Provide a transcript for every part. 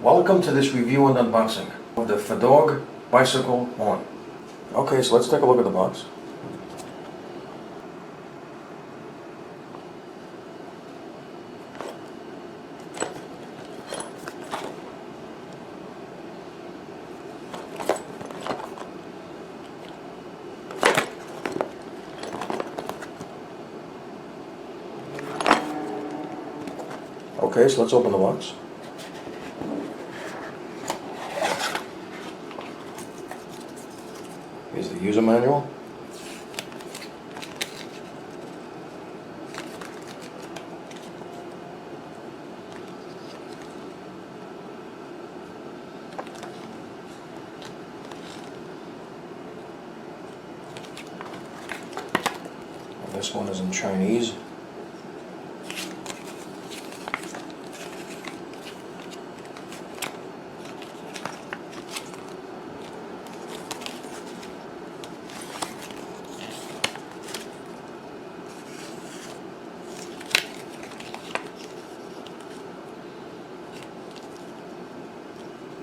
Welcome to this review and unboxing of the Fedog bicycle horn. Okay, so let's take a look at the box. Okay, so let's open the box. Here's the user manual. And this one is in Chinese.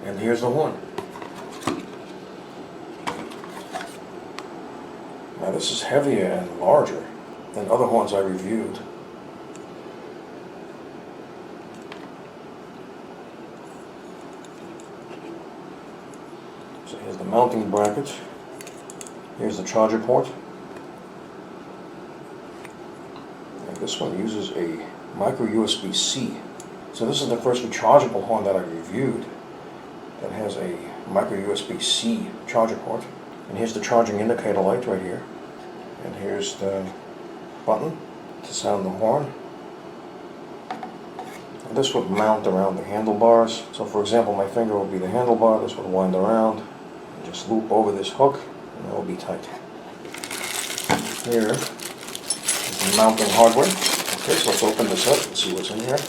And here's the horn. Now this is heavier and larger than other horns I reviewed. So here's the mounting bracket. Here's the charger port. And this one uses a micro USB-C. So this is the first rechargeable horn that I reviewed that has a micro USB-C charger port. And here's the charging indicator light right here. And here's the button to sound the horn. And this would mount around the handlebars. So for example, my finger would be the handlebar, this would wind around, and just loop over this hook, and it will be tight. Here is the mounting hardware. Okay, so let's open this up and see what's in here.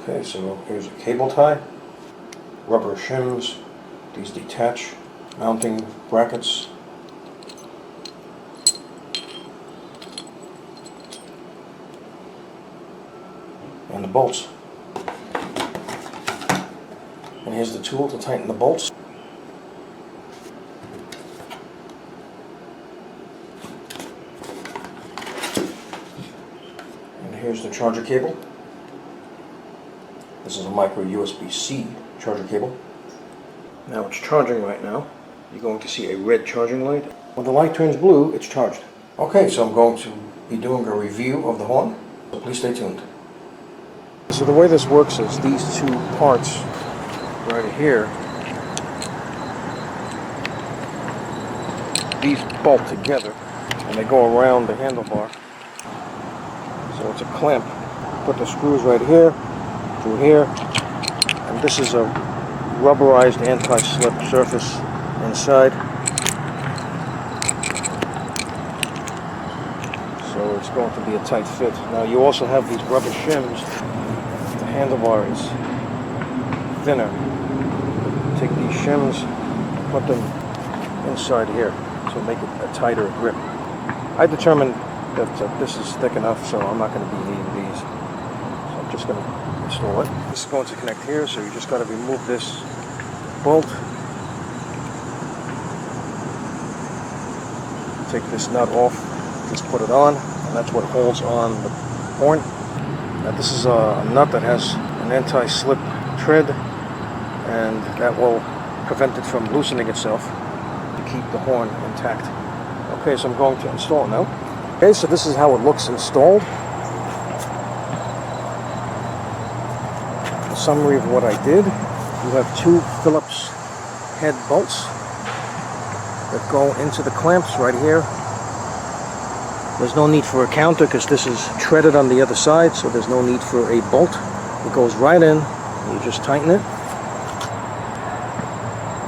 Okay, so here's a cable tie, rubber shims, these detach, mounting brackets, and the bolts. And here's the tool to tighten the bolts. And here's the charger cable. This is a micro USB-C charger cable. Now it's charging right now. You're going to see a red charging light. When the light turns blue, it's charged. Okay, so I'm going to be doing a review of the horn, so please stay tuned. So the way this works is these two parts right here, these bolt together and they go around the handlebar. So it's a clamp. Put the screws right here, through here, and this is a rubberized anti-slip surface inside, so it's going to be a tight fit. Now you also have these rubber shims. The handlebar is thinner. Take these shims, put them inside here to make it a tighter grip. I determined that this is thick enough, so I'm not going to be needing these. So I'm just going to install it. This is going to connect here, so you just got to remove this bolt. Take this nut off, just put it on, and that's what holds on the horn. Now this is a nut that has an anti-slip tread, and that will prevent it from loosening itself to keep the horn intact. Okay, so I'm going to install it now. Okay, so this is how it looks installed. Summary of what I did. You have two Phillips head bolts that go into the clamps right here. There's no need for a counter because this is treaded on the other side, so there's no need for a bolt. It goes right in, you just tighten it.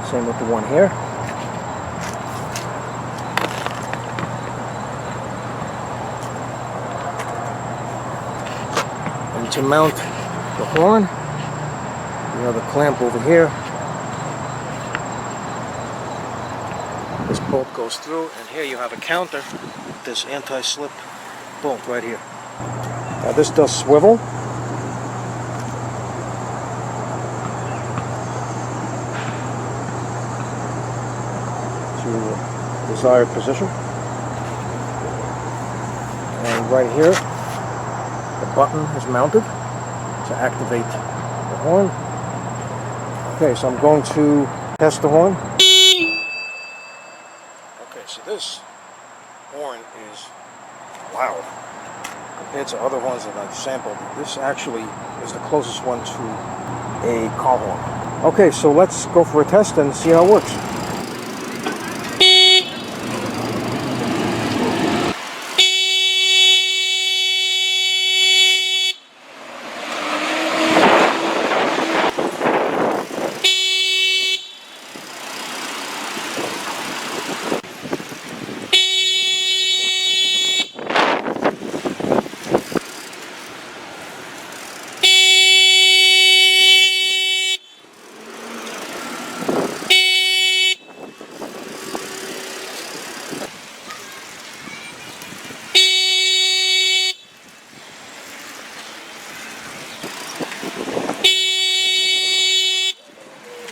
Same with the one here. And to mount the horn, you have a clamp over here. This bolt goes through, and here you have a counter, this anti-slip bolt right here. Now this does swivel. To desired position. And right here, the button is mounted to activate the horn. Okay, so I'm going to test the horn. Okay, so this horn is loud compared to other ones that I've sampled. This actually is the closest one to a car horn. Okay, so let's go for a test and see how it works.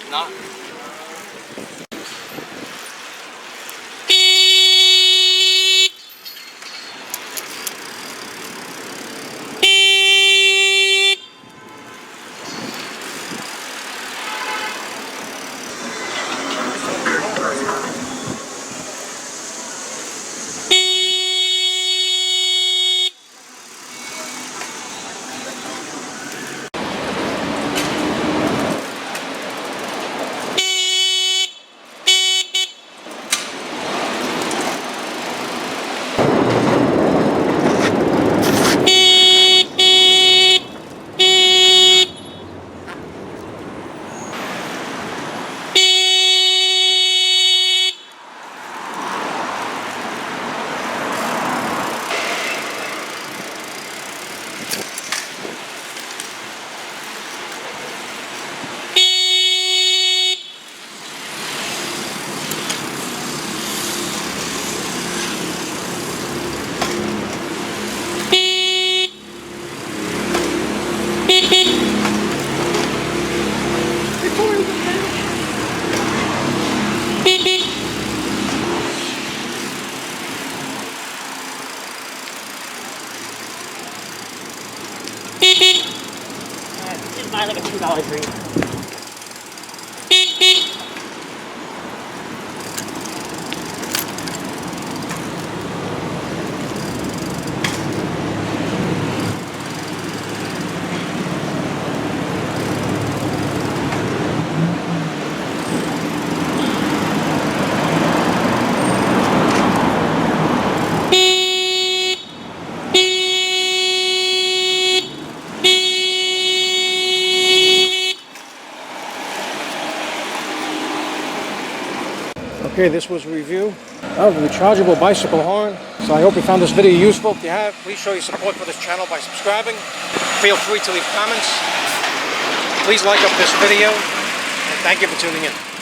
Not. Just buy like a $2 drink. Okay, this was a review of the rechargeable bicycle horn. So I hope you found this video useful. If you have, please show your support for this channel by subscribing. Feel free to leave comments. Please like up this video, and thank you for tuning in.